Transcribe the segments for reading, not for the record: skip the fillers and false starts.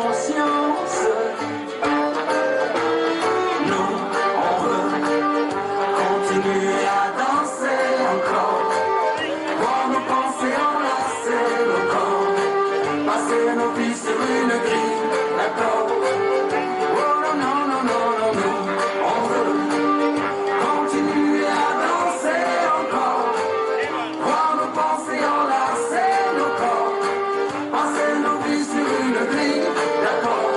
conscience. Nous, on veut continuer à danser encore, voir nos pensées enlacer nos corps, passer nos vies sur une grille, d'accord. Oh non, non, non, non, non, non, on veut continuer à danser encore, voir nos pensées enlacer nos corps, passer nos vies sur une grille, d'accord.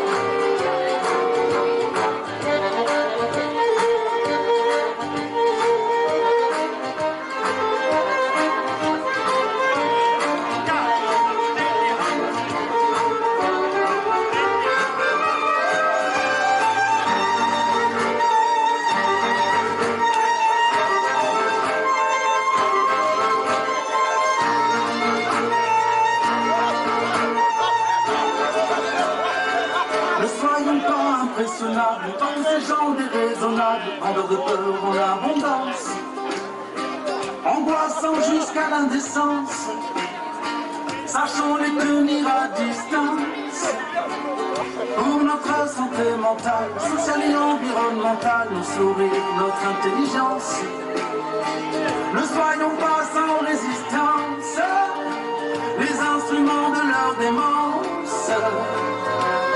Ne soyons pas impressionnables par ces gens déraisonnables, vendeurs de peur en abondance, angoissant jusqu'à l'indécence. Sachons les tenir à distance. Pour notre santé mentale, sociale et environnementale, nos sourires, notre intelligence. Ne soyons pas sans résistance, les instruments de leur démence.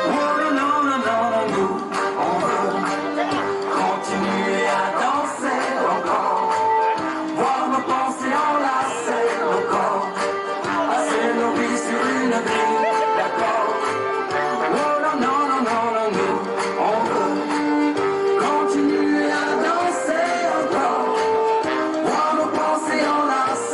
Oh non, non, non, non, nous, on veut continuer à danser encore, voir nos pensées enlacer nos corps, passer nos vies sur une grille, d'accord. Oh non, non, non, non, non, nous, on veut continuer à danser encore, voir nos pensées enlacer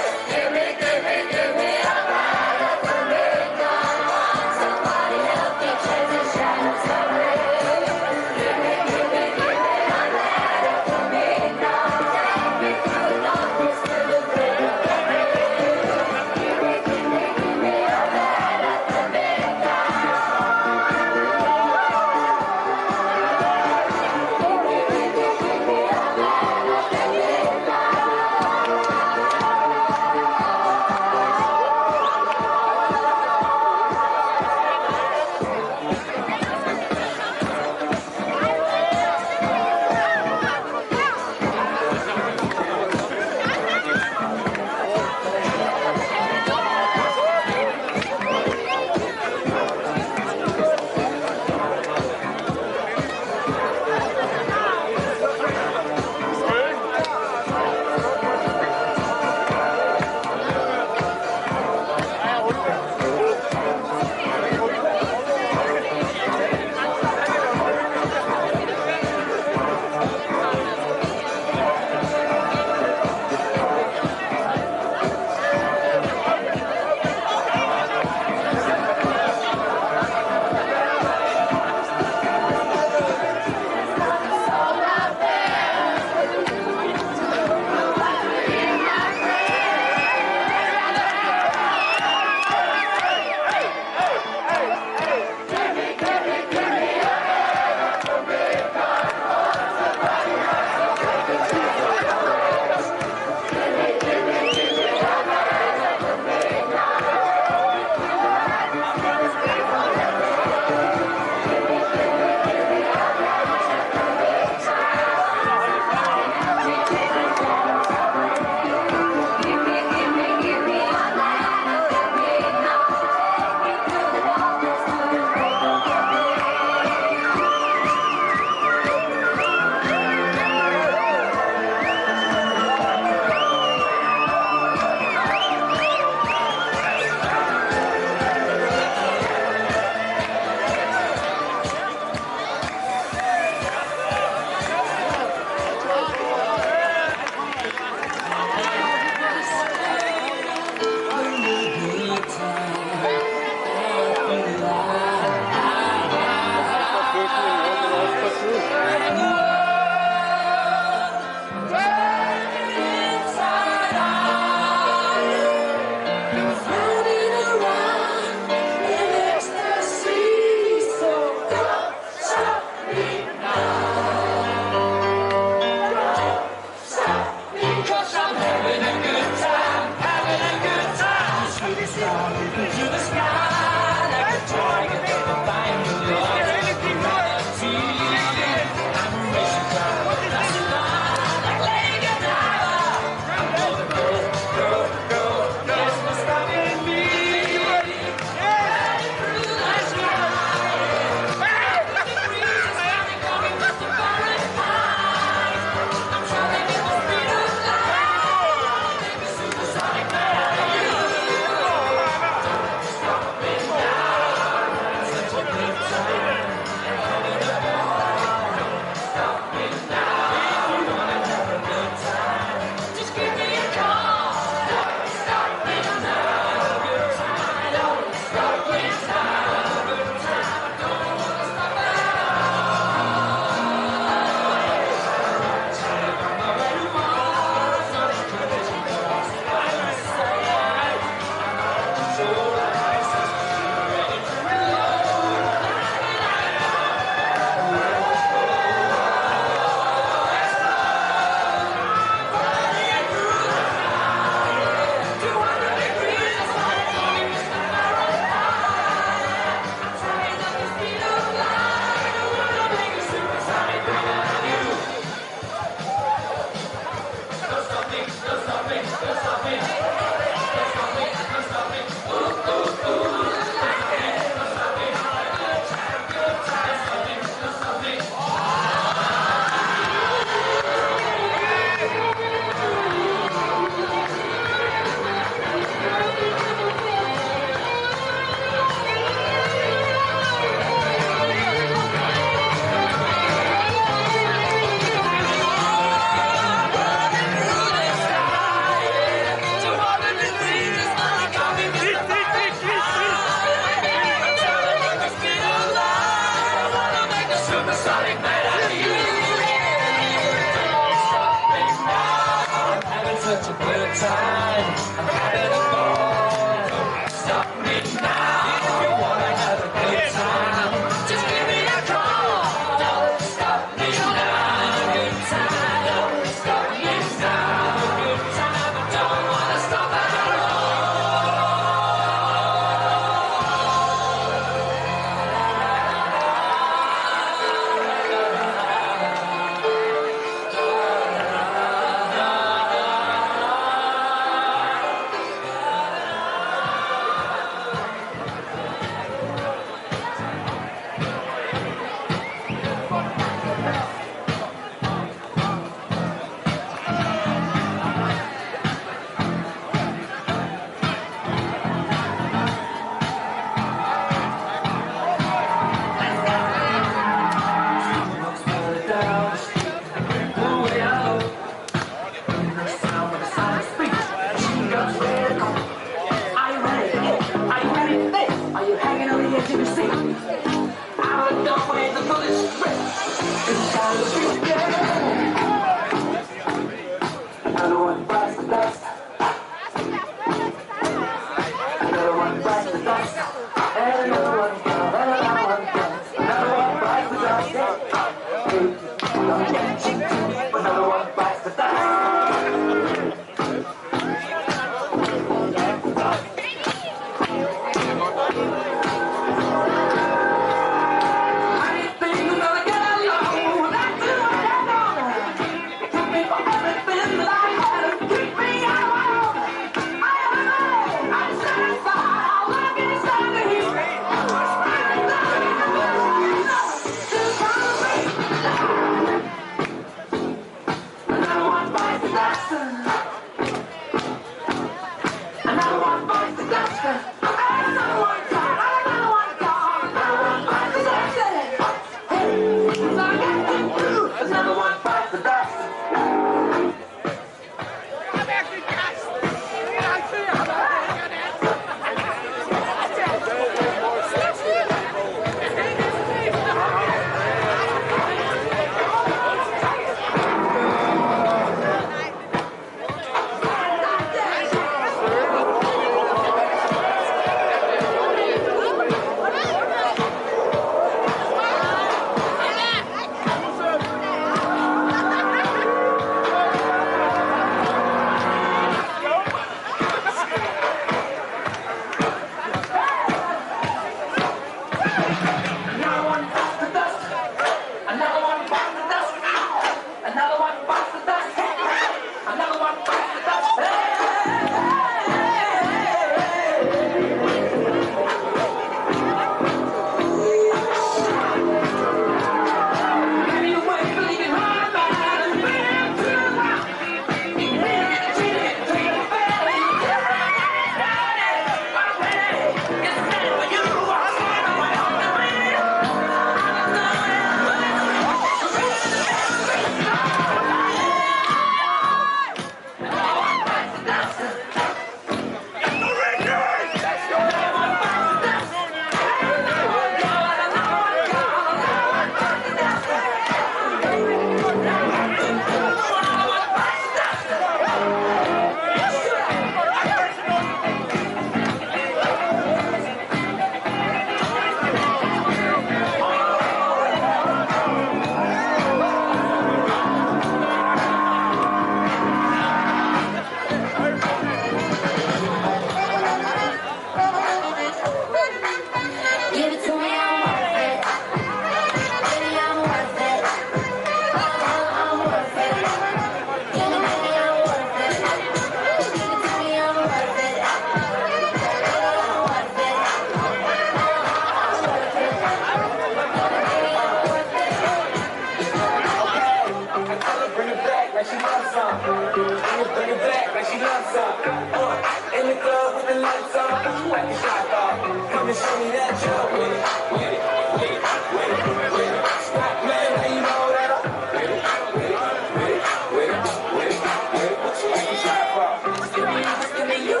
come and show me that joke with it, with it, with it, with it, with it. Scrap man, now you know that I'm with it, with it, with it, with it, with it, with it. What you like to try for? Just give me you, just give me you.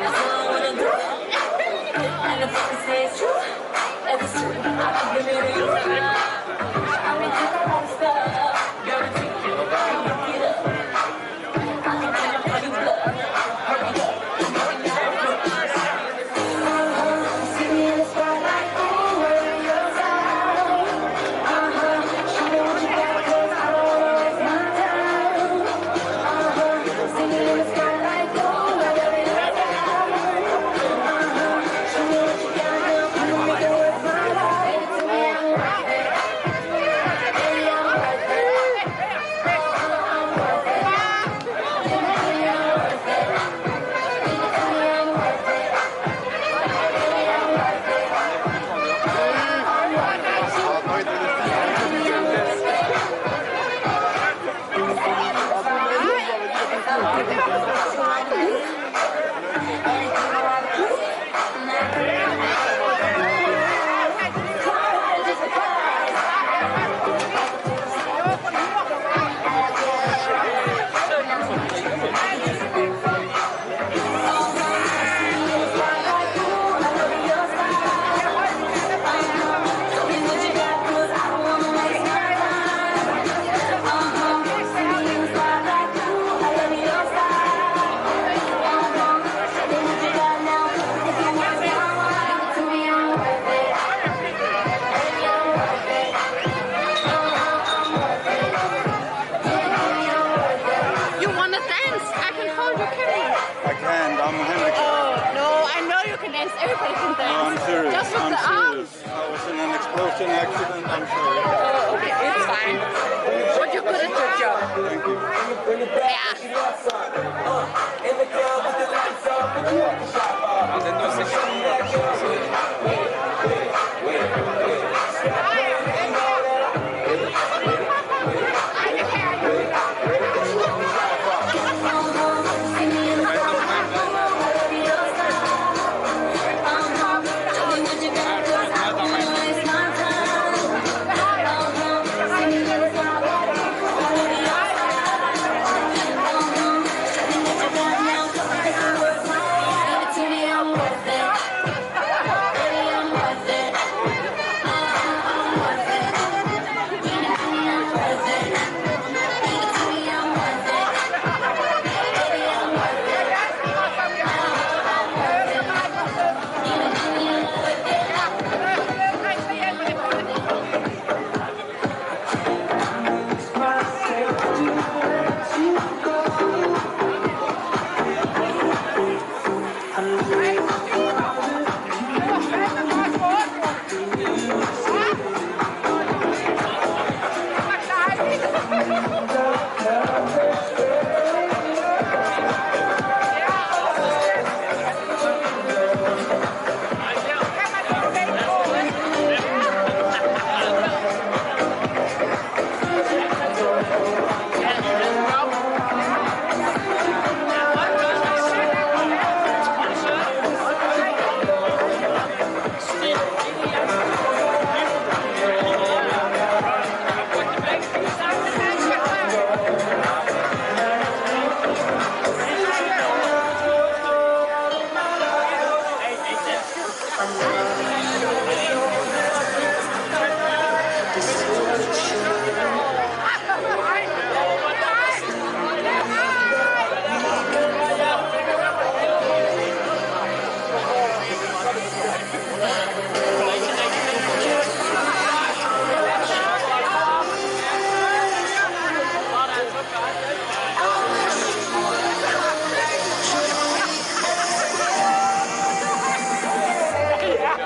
That's all I wanna do. And if I can say it's true, if it's true, I can give it to you. I mean, I got a lot of stuff, guaranteed. Get up, I can turn up for you blood. Hurry up. See me in the spotlight, ooh, wearing your style. Show me what you got, 'cause I don't wanna waste my time. See me in the spotlight, ooh, wearing your style. Show me what you got, girl, come and make it worth my life. To me, I'm worth it. Baby, I'm worth it. I'm worth it. To me, I'm worth it. To me, I'm worth it. Baby, I'm worth it. I'm worth it. To me, I'm worth it. You want to dance? I can hold your camera. I can't, I'm handicapped. Oh, no, I know you can dance. Everybody can No, dance. I'm serious. Just with I'm the arms. serious. I was in an explosion accident, I'm sorry. Oh, okay, it's fine. But you're good at your job. Thank you. Yeah. In the club with the lights off, but you at the shop off. Show me that joke with it, with it, with it, with it, with it. Scrap man, now you know that I'm with it, with it, with it, with it, with it. What you like to try for? See me in the spotlight, ooh, wearing your style. Show me what you got, 'cause I don't wanna waste my time. See me in the spotlight, ooh, wearing your style. Show me what you got now, 'cause I make it worth my while. To me, I'm worth it. Baby, I'm worth it. I'm worth it. To me, I'm worth it. To me, I'm worth it. Baby, I'm worth it.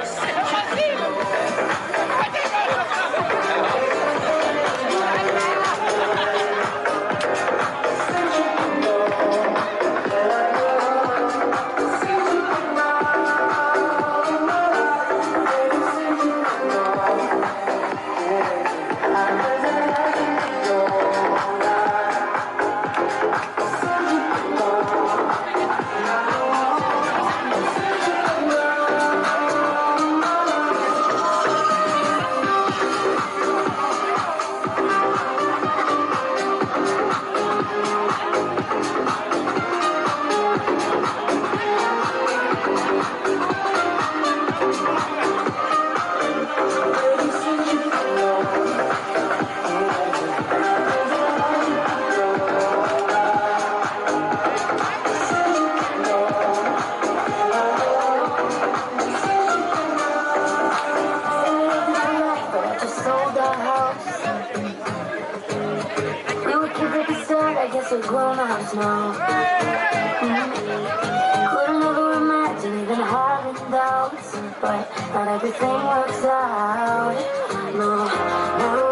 us are grown-ups now. Couldn't ever imagine even having doubts, but not everything works out. No, no.